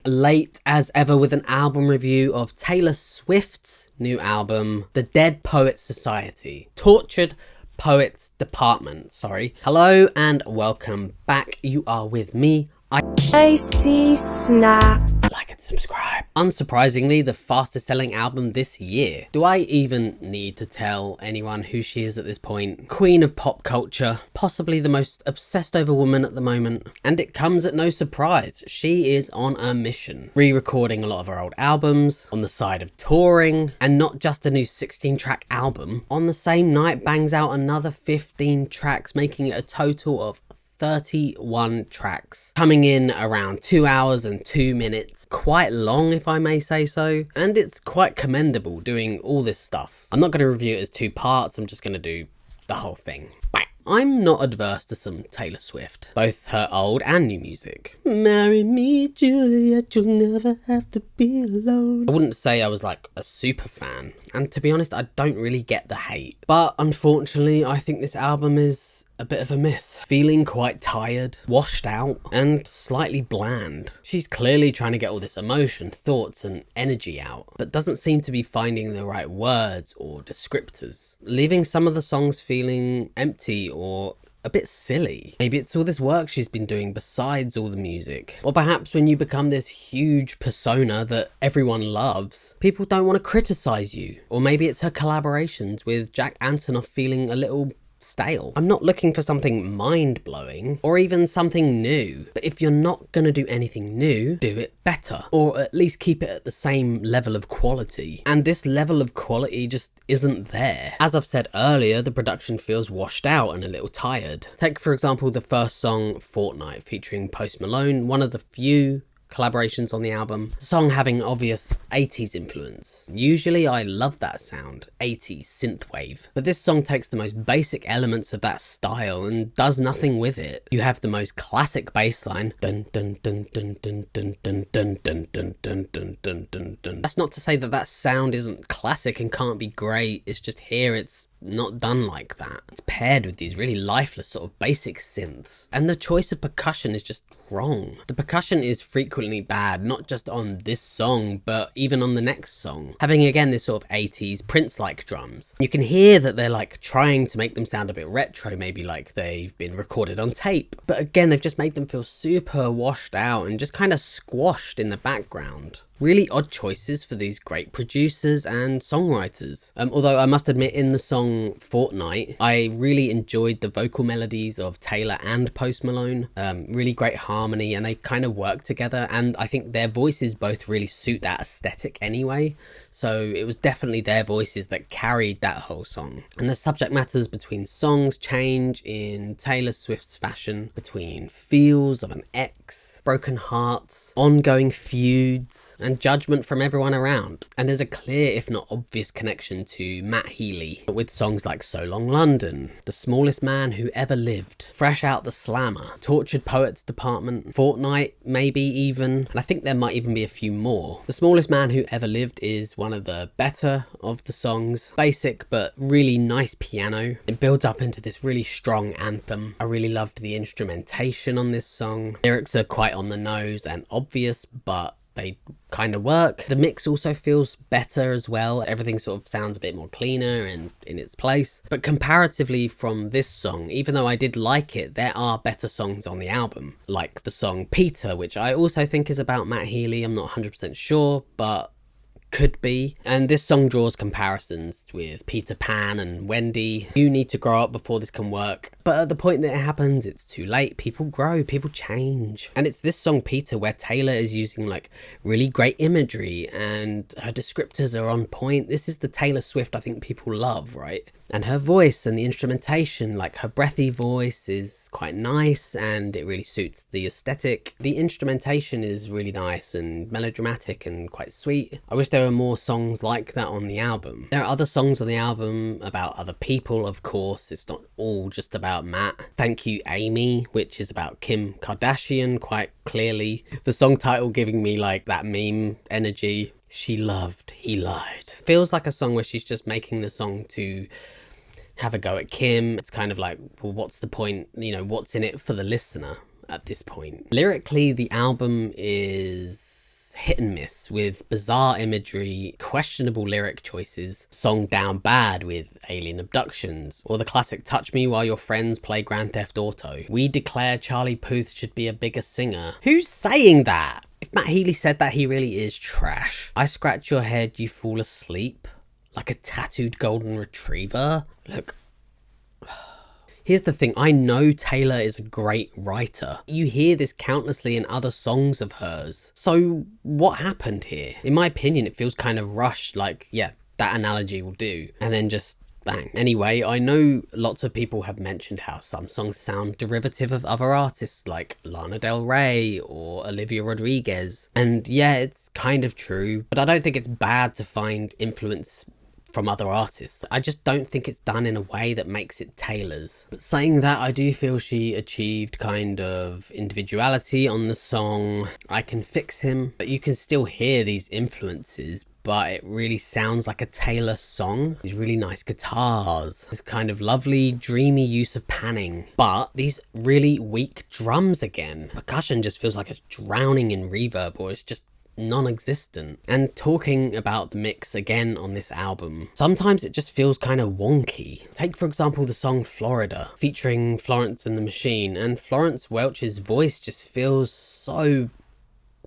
Late as ever with an album review of Taylor Swift's new album, The Dead Poets Society. Tortured Poets Department, sorry. Hello and welcome back. You are with me. I see Snap. Like and subscribe. Unsurprisingly, the fastest selling album this year. Do I even need to tell anyone who she is at this point? Queen of pop culture, possibly the most obsessed over woman at the moment. And it comes at no surprise, she is on a mission. Re-recording a lot of her old albums, on the side of touring, and not just a new 16-track album. On the same night, bangs out another 15 tracks, making it a total of 31 tracks, coming in around 2 hours and 2 minutes. Quite long, if I may say so, and it's quite commendable doing all this stuff. I'm not going to review it as 2 parts, I'm just going to do the whole thing. Bang. I'm not adverse to some Taylor Swift, both her old and new music. Marry me, Juliet, you'll never have to be alone. I wouldn't say I was like a super fan, and to be honest, I don't really get the hate. But unfortunately, I think this album is a bit of a miss. Feeling quite tired, washed out, and slightly bland. She's clearly trying to get all this emotion, thoughts, and energy out, but doesn't seem to be finding the right words or descriptors, leaving some of the songs feeling empty or a bit silly. Maybe it's all this work she's been doing besides all the music. Or perhaps when you become this huge persona that everyone loves, people don't want to criticize you. Or maybe it's her collaborations with Jack Antonoff feeling a little stale. I'm not looking for something mind-blowing or even something new, but if you're not gonna do anything new, do it better, or at least keep it at the same level of quality. And this level of quality just isn't there. As I've said earlier, the production feels washed out and a little tired. Take for example the first song, Fortnight, featuring Post Malone, one of the few collaborations on the album. The song having obvious 80s influence. Usually I love that sound, 80s synthwave, but this song takes the most basic elements of that style and does nothing with it. You have the most classic bass line, dun dun dun dun dun dun dun dun dun dun dun dun dun dun dun. That's not to say that that sound isn't classic and can't be great, it's just here it's not done like that. It's paired with these really lifeless sort of basic synths, and the choice of percussion is just wrong. The percussion is frequently bad, not just on this song but even on the next song, having again this sort of 80s Prince-like drums. You can hear that they're like trying to make them sound a bit retro, maybe like they've been recorded on tape, but again they've just made them feel super washed out and just kind of squashed in the background. Really odd choices for these great producers and songwriters. Although I must admit, in the song Fortnight, I really enjoyed the vocal melodies of Taylor and Post Malone. Really great harmony, and they kind of work together, and I think their voices both really suit that aesthetic anyway. So it was definitely their voices that carried that whole song. And the subject matters between songs change in Taylor Swift's fashion, between feels of an ex, broken hearts, ongoing feuds, and judgment from everyone around. And there's a clear, if not obvious, connection to Matt Healy, with songs like So Long London, The Smallest Man Who Ever Lived, Fresh Out the Slammer, Tortured Poets Department, Fortnight, maybe even, and I think there might even be a few more. The Smallest Man Who Ever Lived is one of the better of the songs. Basic but really nice piano. It builds up into this really strong anthem. I really loved the instrumentation on this song. Lyrics are quite on the nose and obvious, but they kind of work. The mix also feels better as well. Everything sort of sounds a bit more cleaner and in its place. But comparatively from this song, even though I did like it, there are better songs on the album, like the song Peter, which I also think is about Matt Healy. I'm not 100% sure, but could be. And this song draws comparisons with Peter Pan and Wendy. You need to grow up before this can work. But at the point that it happens, it's too late. People grow, people change. And it's this song Peter where Taylor is using like really great imagery and her descriptors are on point. This is the Taylor Swift I think people love, right? And her voice and the instrumentation, like her breathy voice is quite nice and it really suits the aesthetic. The instrumentation is really nice and melodramatic and quite sweet. I wish there were more songs like that on the album. There are other songs on the album about other people, of course. It's not all just about Matt. Thank You Amy, which is about Kim Kardashian quite clearly. The song title giving me like that meme energy. She loved, he lied. Feels like a song where she's just making the song to have a go at Kim. It's kind of like, well, what's the point? You know, what's in it for the listener at this point? Lyrically, the album is hit and miss with bizarre imagery, questionable lyric choices, song down bad with alien abductions, or the classic touch me while your friends play Grand Theft Auto. We declare Charlie Puth should be a bigger singer. Who's saying that? If Matt Healy said that, he really is trash. I scratch your head, you fall asleep like a tattooed golden retriever. Look. Here's the thing, I know Taylor is a great writer. You hear this countlessly in other songs of hers. So what happened here? In my opinion, it feels kind of rushed, like, yeah, that analogy will do. And then just bang. Anyway, I know lots of people have mentioned how some songs sound derivative of other artists like Lana Del Rey or Olivia Rodrigo. And yeah, it's kind of true, but I don't think it's bad to find influence from other artists. I just don't think it's done in a way that makes it Taylor's. But saying that, I do feel she achieved kind of individuality on the song I Can Fix Him, but you can still hear these influences, but it really sounds like a Taylor song. These really nice guitars, this kind of lovely dreamy use of panning, but these really weak drums again. Percussion just feels like it's drowning in reverb, or it's just non-existent. And talking about the mix again on this album, sometimes it just feels kind of wonky. Take for example the song Florida featuring Florence and the Machine, and Florence Welch's voice just feels so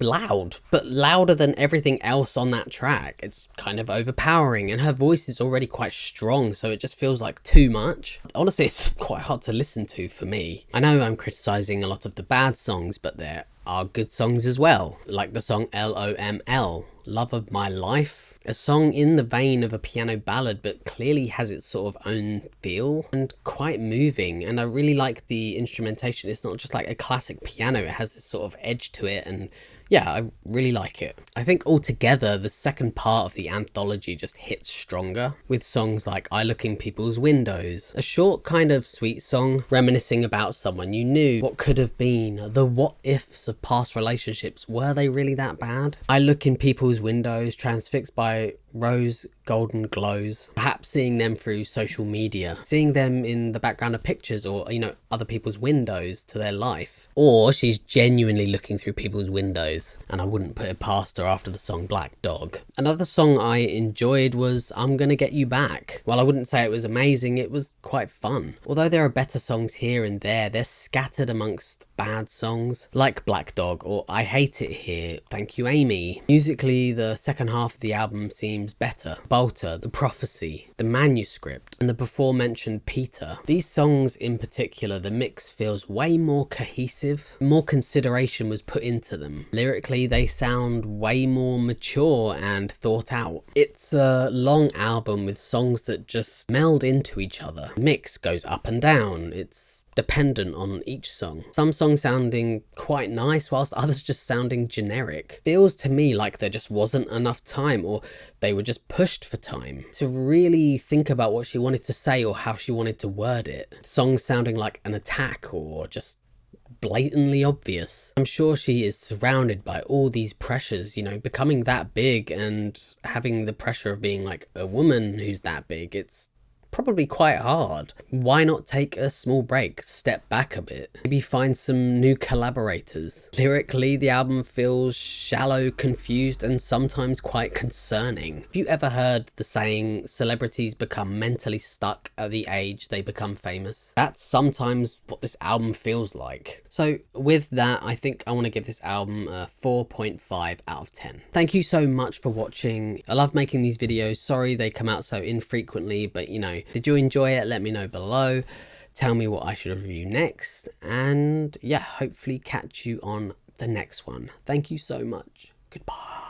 loud, but louder than everything else on that track. It's kind of overpowering, and her voice is already quite strong, so it just feels like too much. Honestly, it's quite hard to listen to for me. I know I'm criticizing a lot of the bad songs, but there are good songs as well, like the song Loml, Love of My Life, a song in the vein of a piano ballad but clearly has its sort of own feel and quite moving. And I really like the instrumentation. It's not just like a classic piano, it has this sort of edge to it, and yeah, I really like it. I think altogether the second part of the anthology just hits stronger, with songs like I Look in People's Windows, a short kind of sweet song reminiscing about someone you knew, what could have been, the what ifs of past relationships, were they really that bad? I Look in People's Windows, transfixed by rose golden glows, perhaps seeing them through social media, seeing them in the background of pictures or, you know, other people's windows to their life. Or she's genuinely looking through people's windows, and I wouldn't put it past her after the song Black Dog. Another song I enjoyed was I'm Gonna Get You Back. While I wouldn't say it was amazing, it was quite fun. Although there are better songs here and there, they're scattered amongst bad songs like Black Dog or I Hate It Here, Thank You Amy. Musically, the second half of the album seems better. Bolter, The Prophecy, The Manuscript, and the before mentioned Peter. These songs in particular, the mix feels way more cohesive, more consideration was put into them. Lyrically, they sound way more mature and thought out. It's a long album with songs that just meld into each other. The mix goes up and down. It's dependent on each song. Some songs sounding quite nice whilst others just sounding generic. Feels to me like there just wasn't enough time, or they were just pushed for time to really think about what she wanted to say or how she wanted to word it. Songs sounding like an attack or just blatantly obvious. I'm sure she is surrounded by all these pressures, you know, becoming that big and having the pressure of being like a woman who's that big. It's probably quite hard. Why not take a small break, step back a bit, maybe find some new collaborators? Lyrically, the album feels shallow, confused, and sometimes quite concerning. Have you ever heard the saying, celebrities become mentally stuck at the age they become famous? That's sometimes what this album feels like. So with that, I think I want to give this album a 4.5 out of 10. Thank you so much for watching. I love making these videos. Sorry they come out so infrequently, but you know, did you enjoy it? Let me know below. Tell me what I should review next. And yeah, hopefully catch you on the next one. Thank you so much. Goodbye.